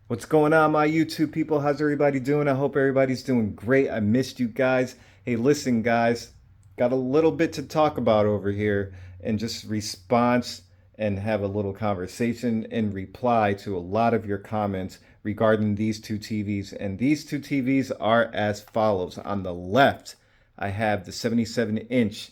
What's going on, my YouTube people? How's everybody doing? I hope everybody's doing great. I missed you guys. Hey, listen, guys, got a little bit to talk about over here and just response and have a little conversation in reply to a lot of your comments regarding these two TVs. And these two TVs are as follows. On the left, I have the 77-inch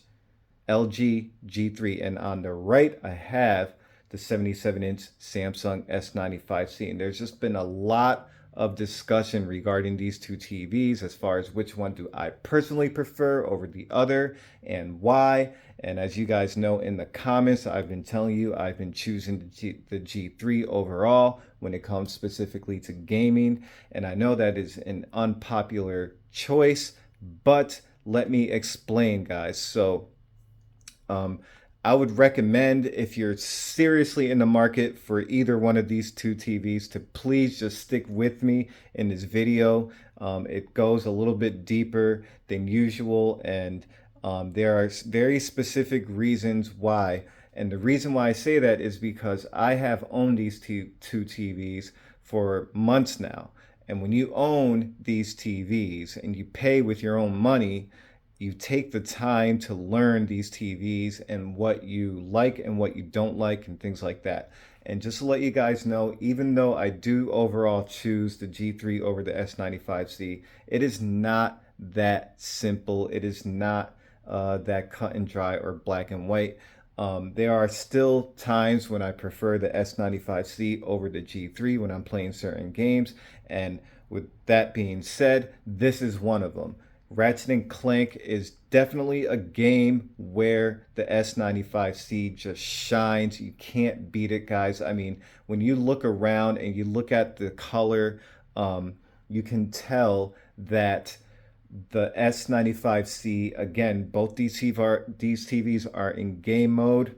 LG G3, and on the right, I have the 77-inch Samsung S95C. And there's just been a lot of discussion regarding these two TVs as far as which one do I personally prefer over the other and why. And as you guys know in the comments, I've been telling you I've been choosing the G3 overall when it comes specifically to gaming. And I know that is an unpopular choice, but let me explain, guys. Um, I would recommend, if you're seriously in the market for either one of these two TVs, to please just stick with me in this video. It goes a little bit deeper than usual, and there are very specific reasons why. And the reason why I say that is because I have owned these two TVs for months now. And when you own these TVs and you pay with your own money, you take the time to learn these TVs and what you like and what you don't like and things like that. And just to let you guys know, even though I do overall choose the G3 over the S95C, it is not that simple. It is not that cut and dry or black and white. There are still times when I prefer the S95C over the G3 when I'm playing certain games. And with that being said, this is one of them. Ratchet and Clank is definitely a game where the S95C just shines. You can't beat it, guys. I mean, when you look around and you look at the color, you can tell that the S95C, again, both these TVs are in game mode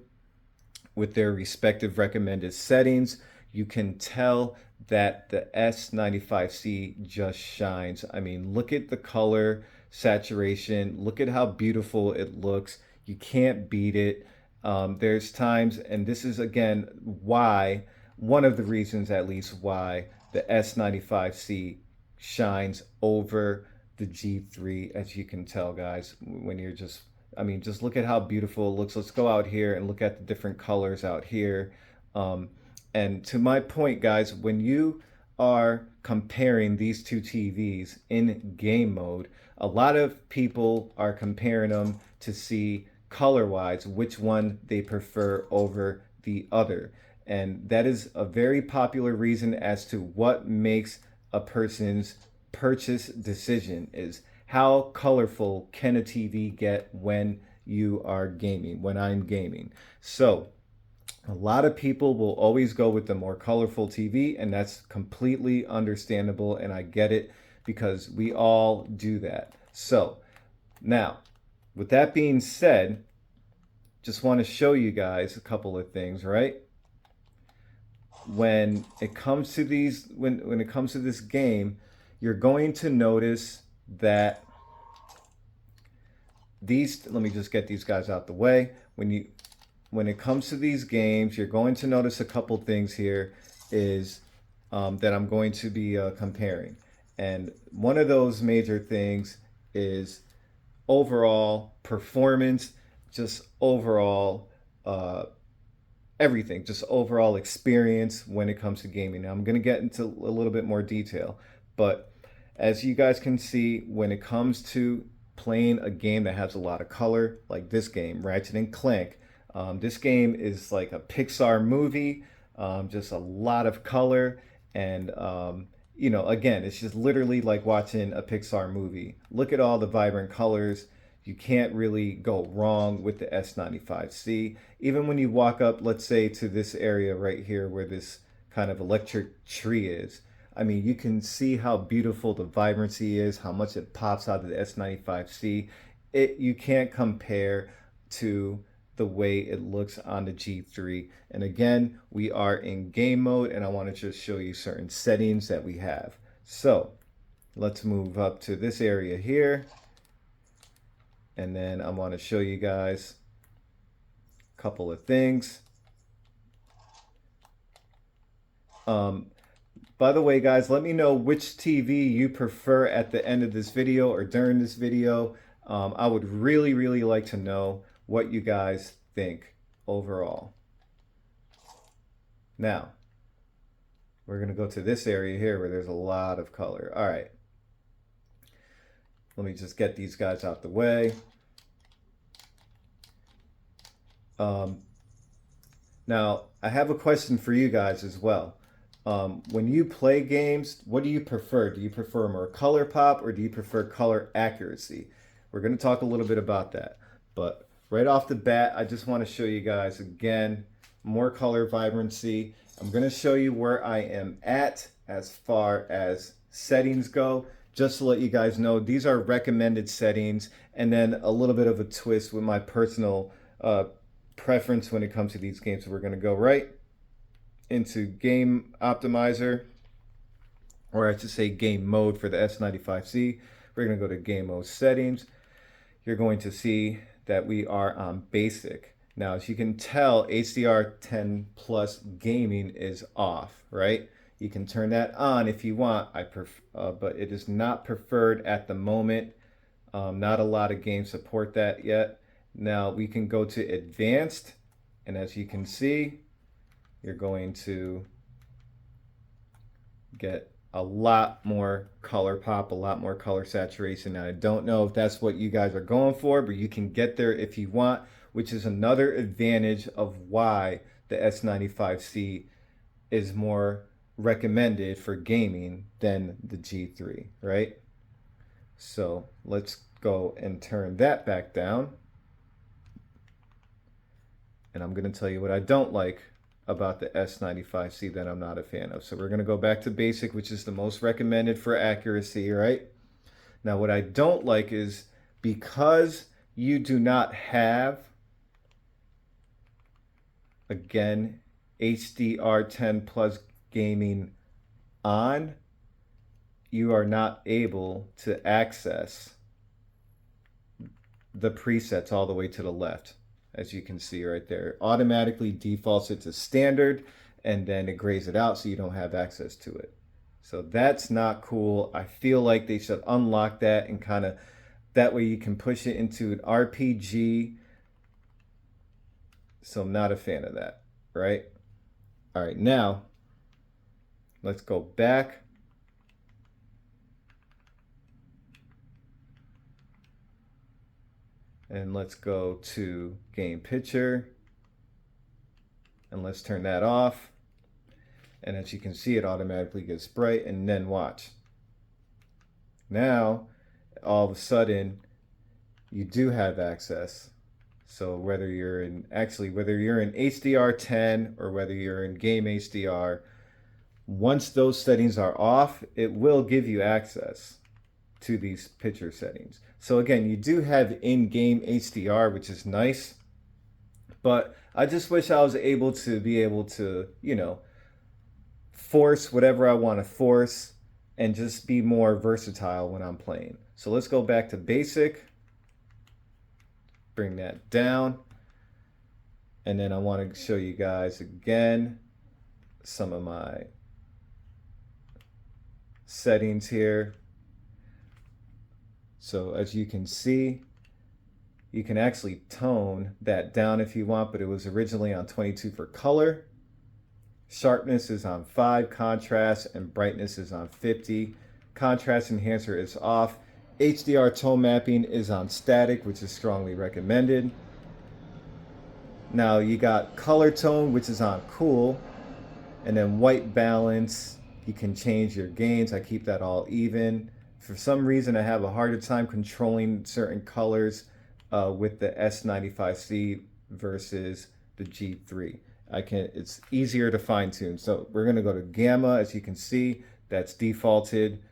with their respective recommended settings. You can tell that the S95C just shines. I mean, look at the color saturation. Look at how beautiful it looks. You can't beat it. There's times, and this is again why, one of the reasons at least why the S95C shines over the G3, as you can tell, guys, when you're just, I mean, just look at how beautiful it looks. Let's go out here and look at the different colors out here. Um, and to my point, guys, when you are comparing these two TVs in game mode, a lot of people are comparing them to see color wise which one they prefer over the other. And that is a very popular reason as to what makes a person's purchase decision is how colorful can a TV get when you are gaming, when I'm gaming. So a lot of people will always go with the more colorful TV, and that's completely understandable, and I get it because we all do that. So now, with that being said, just want to show you guys a couple of things, right? When it comes to these, when it comes to this game, you're going to notice that these, let me just get these guys out the way. When it comes to these games, you're going to notice a couple things here is that I'm going to be comparing. And one of those major things is overall performance, just overall everything, just overall experience when it comes to gaming. Now, I'm going to get into a little bit more detail, but as you guys can see, when it comes to playing a game that has a lot of color, like this game, Ratchet and Clank, this game is like a Pixar movie, just a lot of color. And, you know, again, it's just literally like watching a Pixar movie. Look at all the vibrant colors. You can't really go wrong with the S95C. Even when you walk up, let's say, to this area right here where this kind of electric tree is, I mean, you can see how beautiful the vibrancy is, how much it pops out of the S95C. You can't compare to the way it looks on the G3. And again, we are in game mode, and I want to just show you certain settings that we have. So let's move up to this area here. And then I want to show you guys a couple of things. By the way, guys, let me know which TV you prefer at the end of this video or during this video. I would really, really like to know what you guys think overall. Now, we're going to go to this area here where there's a lot of color. All right. Let me just get these guys out the way. Now, I have a question for you guys as well. When you play games, what do you prefer? Do you prefer more color pop or do you prefer color accuracy? We're going to talk a little bit about that. But right off the bat, I just want to show you guys again, more color vibrancy. I'm going to show you where I am at as far as settings go. Just to let you guys know, these are recommended settings, and then a little bit of a twist with my personal preference when it comes to these games. So we're going to go right into game optimizer, or I should say game mode for the S95C. We're going to go to game mode settings. You're going to see that we are on basic. Now, as you can tell, HDR10 Plus gaming is off, right? You can turn that on if you want, but it is not preferred at the moment. Not a lot of games support that yet. Now we can go to advanced, and as you can see, you're going to get a lot more color pop, a lot more color saturation. Now I don't know if that's what you guys are going for, but you can get there if you want, which is another advantage of why the S95C is more recommended for gaming than the G3, right? So let's go and turn that back down. And I'm going to tell you what I don't like about the S95C that I'm not a fan of. So we're going to go back to basic, which is the most recommended for accuracy, right? Now what I don't like is because you do not have, again, HDR10 Plus gaming on, you are not able to access the presets all the way to the left. As you can see right there, automatically defaults it to standard, and then it grays it out so you don't have access to it. So that's not cool. I feel like they should unlock that, and kind of that way you can push it into an RPG. So I'm not a fan of that, right? All right, now let's go back. And let's go to game picture. And let's turn that off. And as you can see, it automatically gets bright, and then watch. Now, all of a sudden, you do have access. So whether you're in HDR10 or whether you're in game HDR, once those settings are off, it will give you access to these picture settings. So again, you do have in-game HDR, which is nice, but I just wish I was able to, you know, force whatever I want to force and just be more versatile when I'm playing. So let's go back to basic, bring that down, and then I want to show you guys again some of my settings here. So as you can see, you can actually tone that down if you want, but it was originally on 22 for color. Sharpness is on 5, contrast and brightness is on 50. Contrast enhancer is off. HDR tone mapping is on static, which is strongly recommended. Now you got color tone, which is on cool, and then white balance, you can change your gains. I keep that all even. For some reason, I have a harder time controlling certain colors with the S95C versus the G3. It's easier to fine tune. So we're gonna go to gamma. As you can see, that's defaulted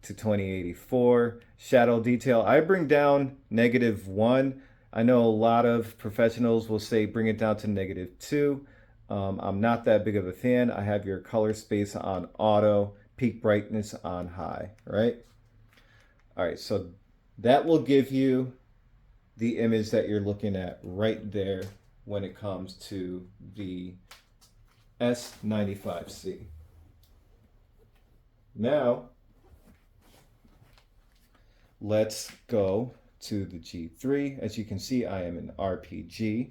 to 2084. Shadow detail, I bring down -1. I know a lot of professionals will say bring it down to -2. I'm not that big of a fan. I have your color space on auto, peak brightness on high, right? All right, so that will give you the image that you're looking at right there when it comes to the S95C. Now, let's go to the G3. As you can see, I am in RPG.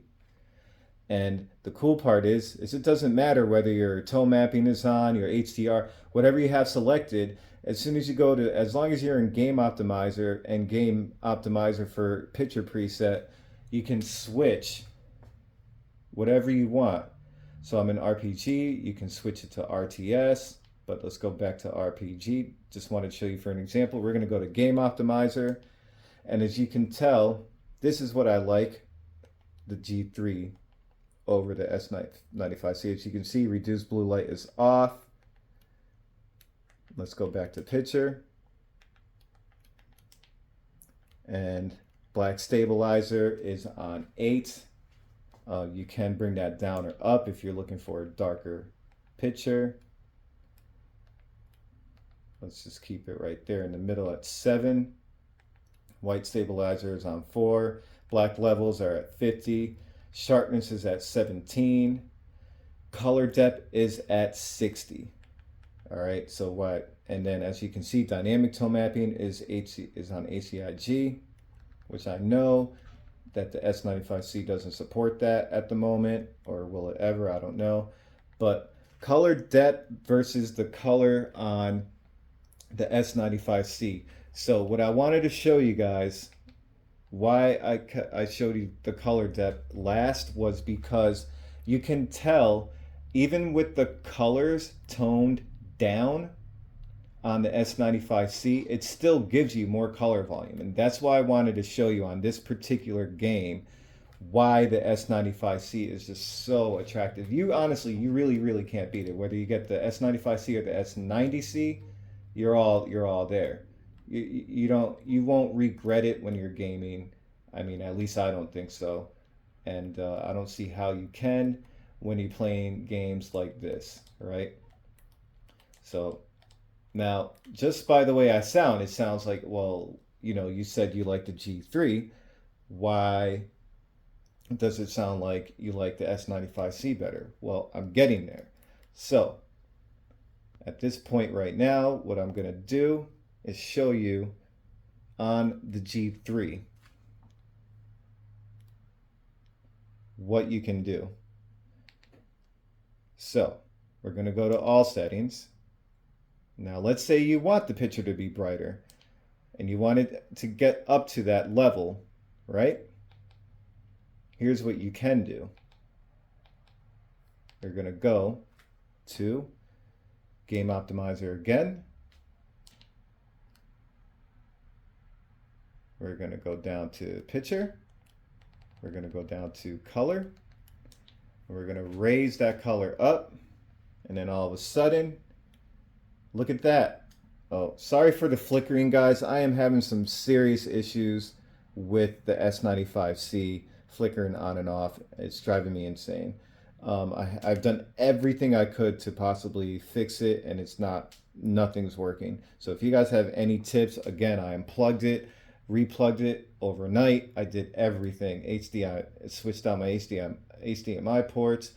And the cool part is it doesn't matter whether your tone mapping is on, your HDR, whatever you have selected, as soon as you go to, as long as you're in Game Optimizer and Game Optimizer for Picture Preset, you can switch whatever you want. So I'm in RPG, you can switch it to RTS, but let's go back to RPG. Just wanted to show you for an example. We're going to go to Game Optimizer, and as you can tell, this is what I like, the G3 over the S95C. As you can see, reduced blue light is off. Let's go back to picture. And black stabilizer is on 8. You can bring that down or up if you're looking for a darker picture. Let's just keep it right there in the middle at 7. White stabilizer is on 4. Black levels are at 50. Sharpness is at 17. Color depth is at 60. All right, so what? And then as you can see, dynamic tone mapping is on ACIG, which I know that the S95C doesn't support that at the moment, or will it ever? I don't know. But color depth versus the color on the S95C. So what I wanted to show you guys, why I showed you the color depth last, was because you can tell even with the colors toned down on the S95C, it still gives you more color volume. And that's why I wanted to show you on this particular game why the S95C is just so attractive. You honestly, you really can't beat it. Whether you get the S95C or the S90C, you're all there. You won't regret it when you're gaming. I mean, at least I don't think so. And I don't see how you can when you're playing games like this, right? So now, just by the way I sound, it sounds like, well, you know, you said you like the G3. Why does it sound like you like the S95C better? Well, I'm getting there. So at this point right now, what I'm going to do is show you on the G3 what you can do. So we're going to go to all settings. Now let's say you want the picture to be brighter and you want it to get up to that level, right? Here's what you can do. You're going to go to Game Optimizer again. We're going to go down to picture. We're going to go down to color. We're going to raise that color up. And then all of a sudden, look at that. Oh, sorry for the flickering, guys. I am having some serious issues with the S95C flickering on and off. It's driving me insane. I've done everything I could to possibly fix it, and nothing's working. So if you guys have any tips, again, I unplugged it, replugged it overnight. I did everything. HDMI, switched on my HDMI ports.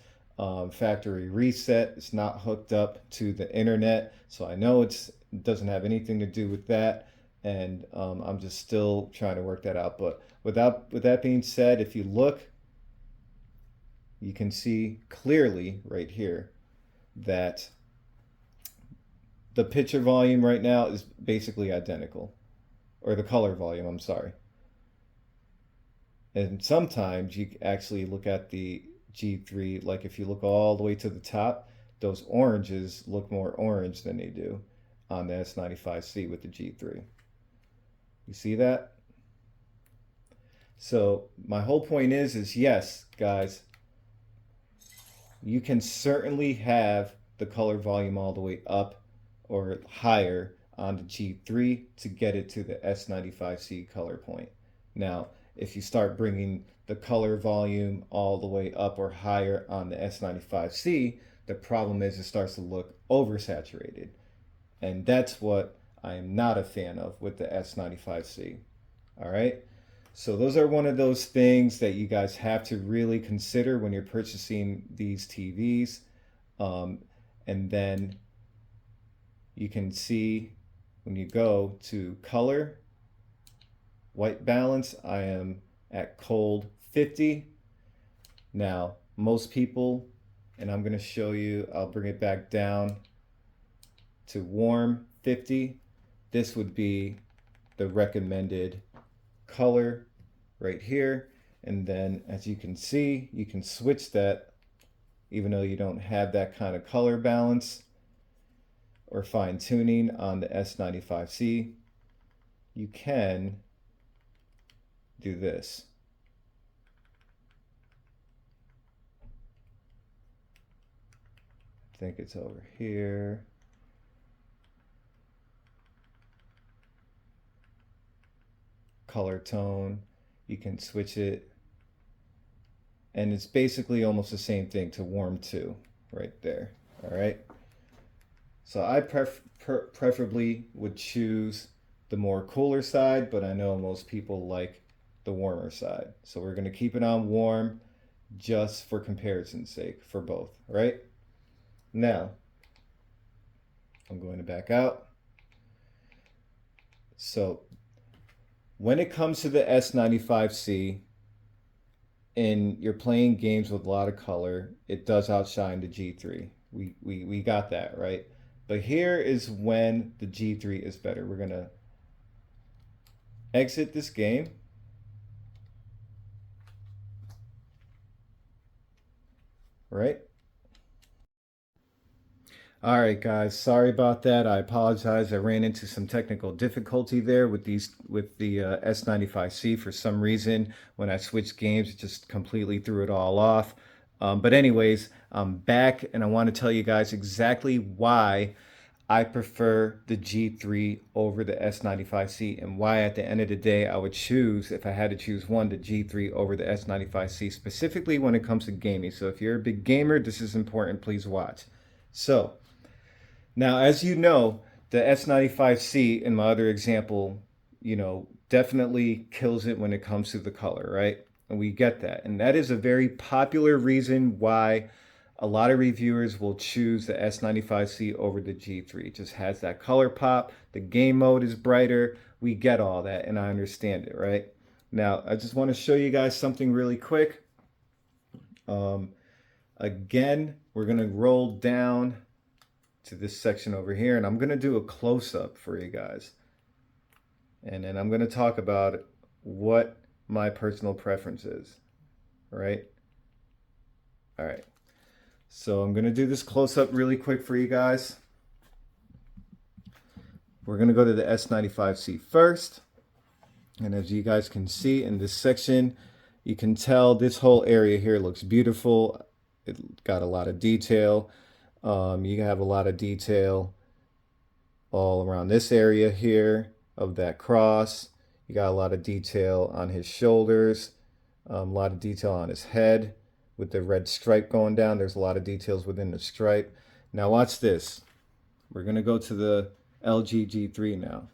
Factory reset. It's not hooked up to the internet, so I know it doesn't have anything to do with that, and I'm just still trying to work that out. But with that being said, if you look, you can see clearly right here that the picture volume right now is basically identical, or the color volume, I'm sorry. And sometimes you actually look at the G3, like if you look all the way to the top, those oranges look more orange than they do on the S95C with the G3. You see that? So my whole point is yes, guys, you can certainly have the color volume all the way up or higher on the G3 to get it to the S95C color point. Now, if you start bringing the color volume all the way up or higher on the S95C, the problem is it starts to look oversaturated. And that's what I am not a fan of with the S95C. All right. So those are one of those things that you guys have to really consider when you're purchasing these TVs. And then you can see when you go to color, white balance, I am at cold 50. Now, most people, and I'm going to show you, I'll bring it back down to warm 50. This would be the recommended color right here. And then as you can see, you can switch that even though you don't have that kind of color balance or fine tuning on the S95C. You can do this. I think it's over here. Color tone, you can switch it, and it's basically almost the same thing to warm to right there. All right, so I preferably would choose the more cooler side, but I know most people like the warmer side, so we're going to keep it on warm just for comparison's sake for both. Right now I'm going to back out. So when it comes to the S95C and you're playing games with a lot of color, it does outshine the G3. We got that, right? But here is when the G3 is better. We're going to exit this game. Right? All right, guys. Sorry about that. I apologize. I ran into some technical difficulty there with the S95C. For some reason, when I switched games, it just completely threw it all off. But anyways, I'm back, and I want to tell you guys exactly why I prefer the G3 over the S95C, and why at the end of the day I would choose, if I had to choose one, the G3 over the S95C, specifically when it comes to gaming. So if you're a big gamer, this is important. Please watch. So now, as you know, the S95C in my other example, definitely kills it when it comes to the color, right? And we get that. And that is a very popular reason why a lot of reviewers will choose the S95C over the G3. It just has that color pop. The game mode is brighter. We get all that, and I understand it, right? Now, I just want to show you guys something really quick. Again, we're going to roll down to this section over here, and I'm going to do a close-up for you guys, and then I'm going to talk about what my personal preference is. All right, so I'm going to do this close-up really quick for you guys. We're going to go to the S95C first, and as you guys can see in this section, you can tell this whole area here looks beautiful. It got a lot of detail. You have a lot of detail all around this area here of that cross. You got a lot of detail on his shoulders, a lot of detail on his head with the red stripe going down. There's a lot of details within the stripe. Now watch this. We're going to go to the LG G3 now.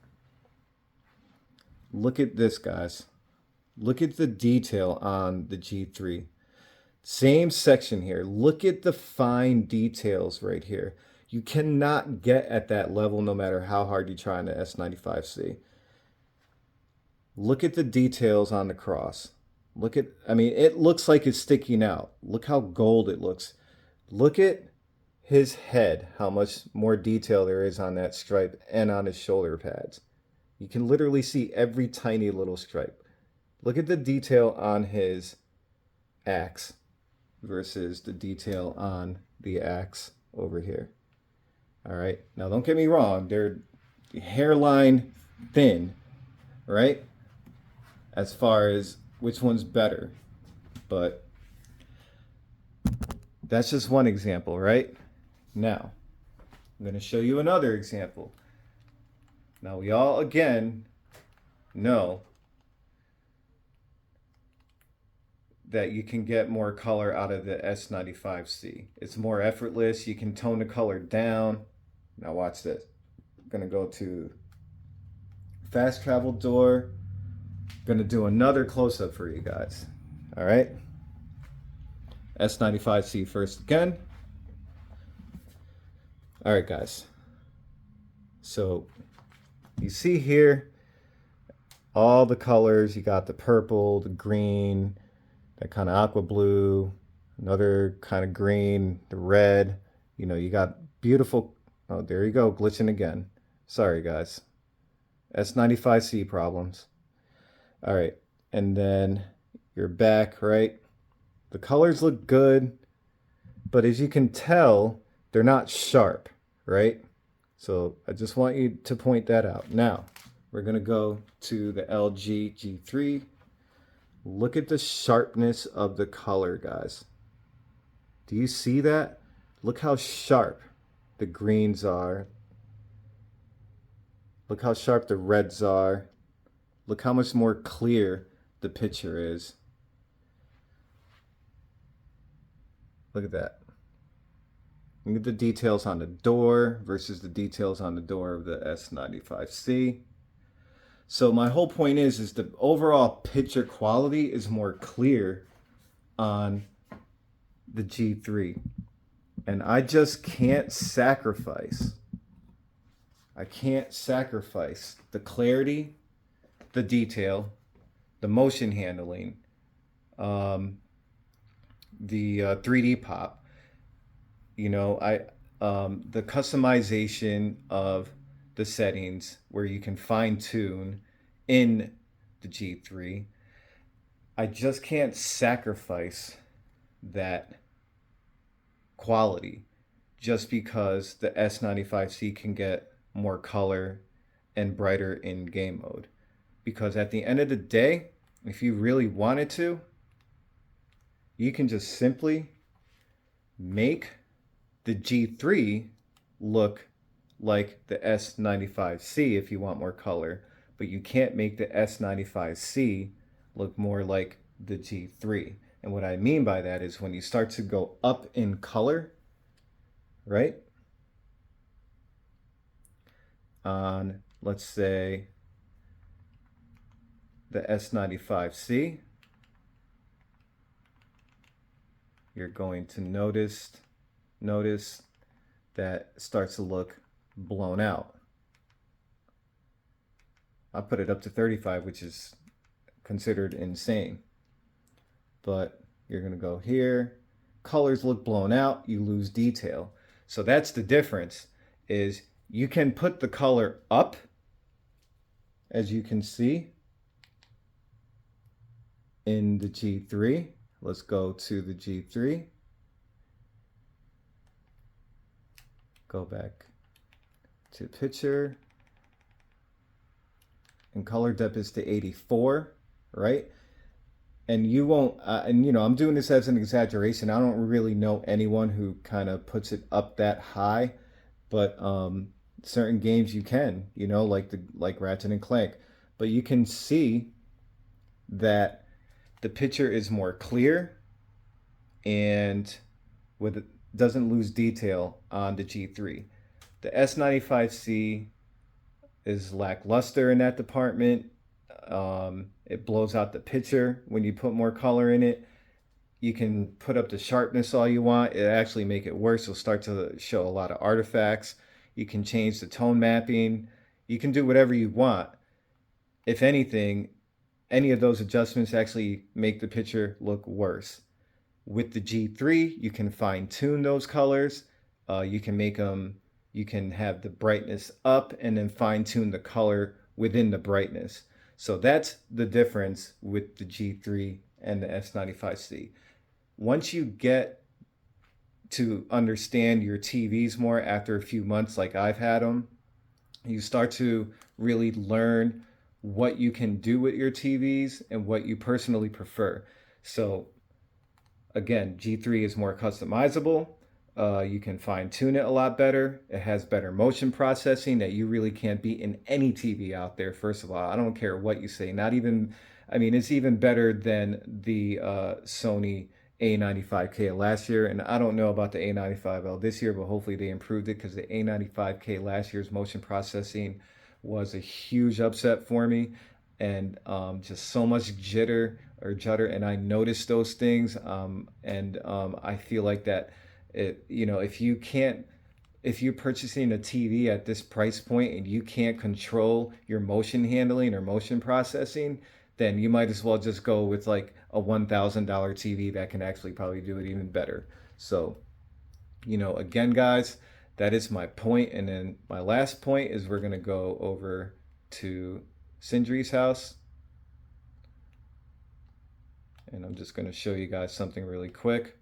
Look at this, guys. Look at the detail on the G3. Same section here. Look at the fine details right here. You cannot get at that level no matter how hard you try on the S95C. Look at the details on the cross. It looks like it's sticking out. Look how gold it looks. Look at his head, how much more detail there is on that stripe and on his shoulder pads. You can literally see every tiny little stripe. Look at the detail on his axe versus the detail on the axe over here. All right, now don't get me wrong, they're hairline thin, right? As far as which one's better, but that's just one example, right? Now, I'm going to show you another example. Now, we all, again, know that you can get more color out of the S95C. It's more effortless. You can tone the color down. Now watch this. I'm going to go to fast travel door. Going to do another close-up for you guys. All right. S95C first again. All right, guys. So you see here all the colors. You got the purple, the green, that kind of aqua blue, another kind of green, the red. You know, you got beautiful. Oh, there you go, glitching again. Sorry, guys. S95C problems. All right, and then your back, right? The colors look good, but as you can tell, they're not sharp, right? So I just want you to point that out. Now, we're gonna go to the LG G3. Look at the sharpness of the color, guys. Do you see that? Look how sharp the greens are. Look how sharp the reds are. Look how much more clear the picture is. Look at that. Look at the details on the door versus the details on the door of the S95C. So my whole point is the overall picture quality is more clear on the G3. And I just can't sacrifice. I can't sacrifice the clarity, the detail, the motion handling, the 3D pop. You know, the customization of the settings where you can fine tune in the G3. I just can't sacrifice that quality just because the S95C can get more color and brighter in game mode. Because at the end of the day, if you really wanted to, you can just simply make the G3 look like the S95C if you want more color, but you can't make the S95C look more like the G3. And what I mean by that is when you start to go up in color, right? On, let's say, the S95C, you're going to notice that starts to look blown out. I put it up to 35, which is considered insane. But you're gonna go here, colors look blown out, you lose detail. So that's the difference, is you can put the color up, as you can see, in the G3. Let's go to the G3. Go back to picture. And color depth is to 84, right? And you won't, and you know, I'm doing this as an exaggeration. I don't really know anyone who kind of puts it up that high, but certain games you can, you know, like Ratchet and Clank. But you can see that the picture is more clear and doesn't lose detail on the G3. The S95C is lackluster in that department. It blows out the picture when you put more color in it. You can put up the sharpness all you want. It actually make it worse. It'll start to show a lot of artifacts. You can change the tone mapping. You can do whatever you want. If anything, any of those adjustments actually make the picture look worse. With the G3, you can fine tune those colors. You can make them, you can have the brightness up and then fine tune the color within the brightness. So that's the difference with the G3 and the S95C. Once you get to understand your TVs more after a few months like I've had them, you start to really learn what you can do with your TVs and what you personally prefer. So again, G3 is more customizable. You can fine tune it a lot better. It has better motion processing that you really can't beat in any TV out there. First of all, I don't care what you say. Not even, I mean, it's even better than the Sony A95K last year. And I don't know about the A95L this year, but hopefully they improved it, because the A95K last year's motion processing was a huge upset for me. And just so much jitter or judder. And I noticed those things. I feel like that, you know, if if you're purchasing a TV at this price point and you can't control your motion handling or motion processing, then you might as well just go with like a $1,000 TV that can actually probably do it even better. So, again, guys, that is my point. And then my last point is we're going to go over to Sindri's house. And I'm just going to show you guys something really quick.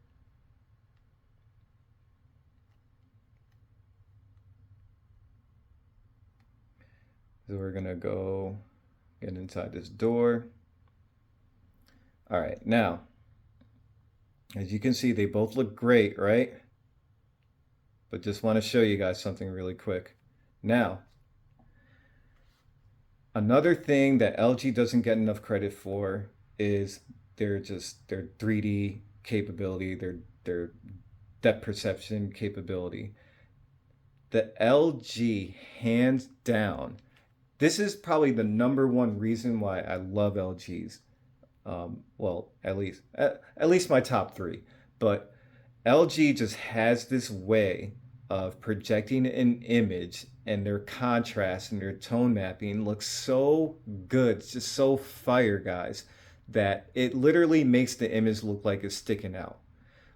So we're going to go get inside this door. All right, now, as you can see, they both look great, right? But just want to show you guys something really quick. Now, another thing that LG doesn't get enough credit for is their 3D capability, their depth perception capability. The LG, hands down, this is probably the number one reason why I love LGs. Well, at least my top three. But LG just has this way of projecting an image, and their contrast and their tone mapping looks so good. It's just so fire, guys, that it literally makes the image look like it's sticking out.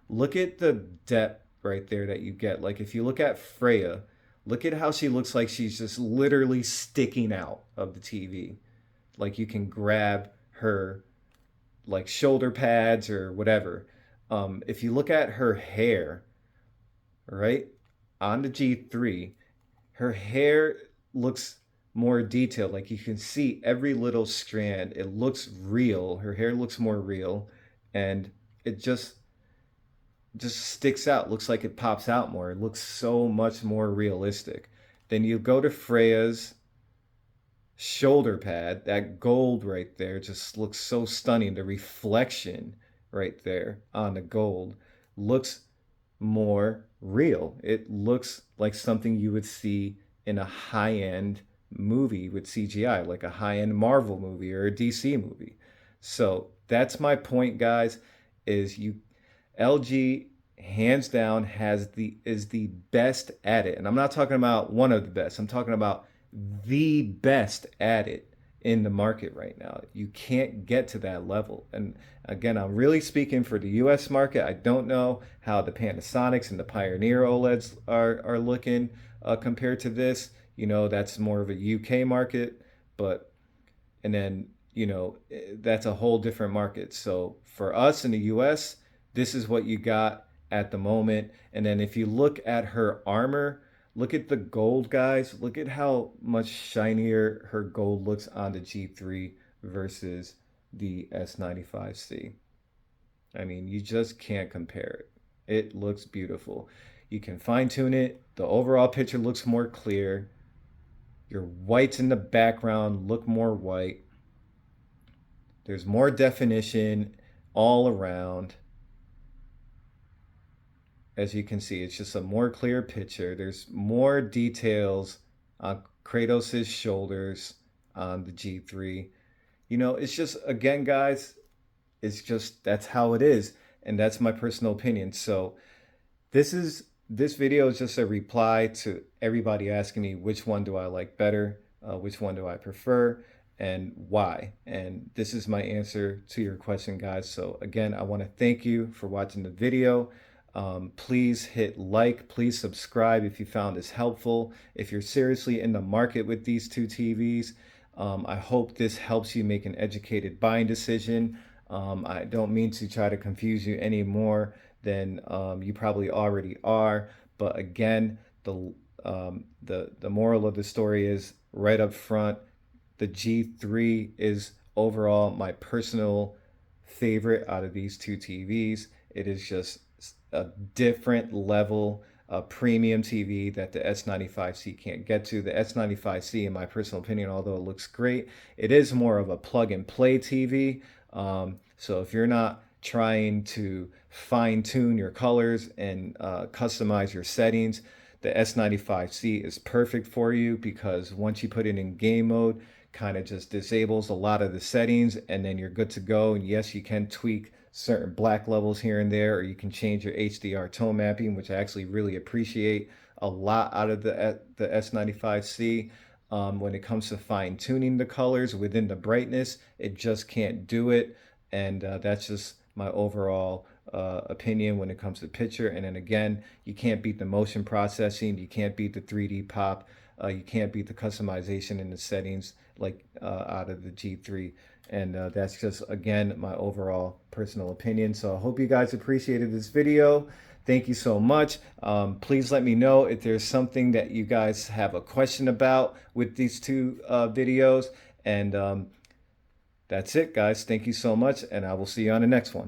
Look at the depth right there that you get. Like if you look at Freya, look at how she looks like she's just literally sticking out of the TV. Like you can grab her like shoulder pads or whatever. If you look at her hair, right, on the G3, her hair looks more detailed. Like you can see every little strand. It looks real. Her hair looks more real, and it just sticks out. Looks like it pops out more. It looks so much more realistic. Then you go to Freya's shoulder pad. That gold right there just looks so stunning. The reflection right there on the gold looks more real. It looks like something you would see in a high-end movie with CGI, like a high-end Marvel movie or a DC movie. So that's my point, guys, is LG hands down is the best at it. And I'm not talking about one of the best. I'm talking about the best at it in the market right now. You can't get to that level. And again, I'm really speaking for the US market. I don't know how the Panasonics and the Pioneer OLEDs are looking compared to this. That's more of a UK market, and then, that's a whole different market. So for us in the US, this is what you got at the moment. And then if you look at her armor, look at the gold, guys. Look at how much shinier her gold looks on the G3 versus the S95C. I mean, you just can't compare it. It looks beautiful. You can fine tune it. The overall picture looks more clear. Your whites in the background look more white. There's more definition all around. As you can see, it's just a more clear picture. There's more details on Kratos' shoulders on the G3. It's just, again, guys, that's how it is. And that's my personal opinion. So this video is just a reply to everybody asking me which one do I like better, which one do I prefer, and why. And this is my answer to your question, guys. So again, I want to thank you for watching the video. Please hit like, please subscribe if you found this helpful. If you're seriously in the market with these two TVs, I hope this helps you make an educated buying decision. I don't mean to try to confuse you any more than you probably already are. But again, the moral of the story is right up front, the G3 is overall my personal favorite out of these two TVs. It is just a different level of premium TV that the S95C can't get to. The S95C, in my personal opinion, although it looks great, it is more of a plug and play TV. So if you're not trying to fine tune your colors and customize your settings, the S95C is perfect for you, because once you put it in game mode, kind of just disables a lot of the settings, and then you're good to go. And yes, you can tweak certain black levels here and there, or you can change your HDR tone mapping, which I actually really appreciate a lot out of the S95C. When it comes to fine tuning the colors within the brightness, it just can't do it. And that's just my overall opinion when it comes to picture. And then again, you can't beat the motion processing, you can't beat the 3D pop, you can't beat the customization in the settings like out of the G3. And that's just, again, my overall personal opinion. So I hope you guys appreciated this video. Thank you so much. Please let me know if there's something that you guys have a question about with these two videos. And that's it, guys. Thank you so much, and I will see you on the next one.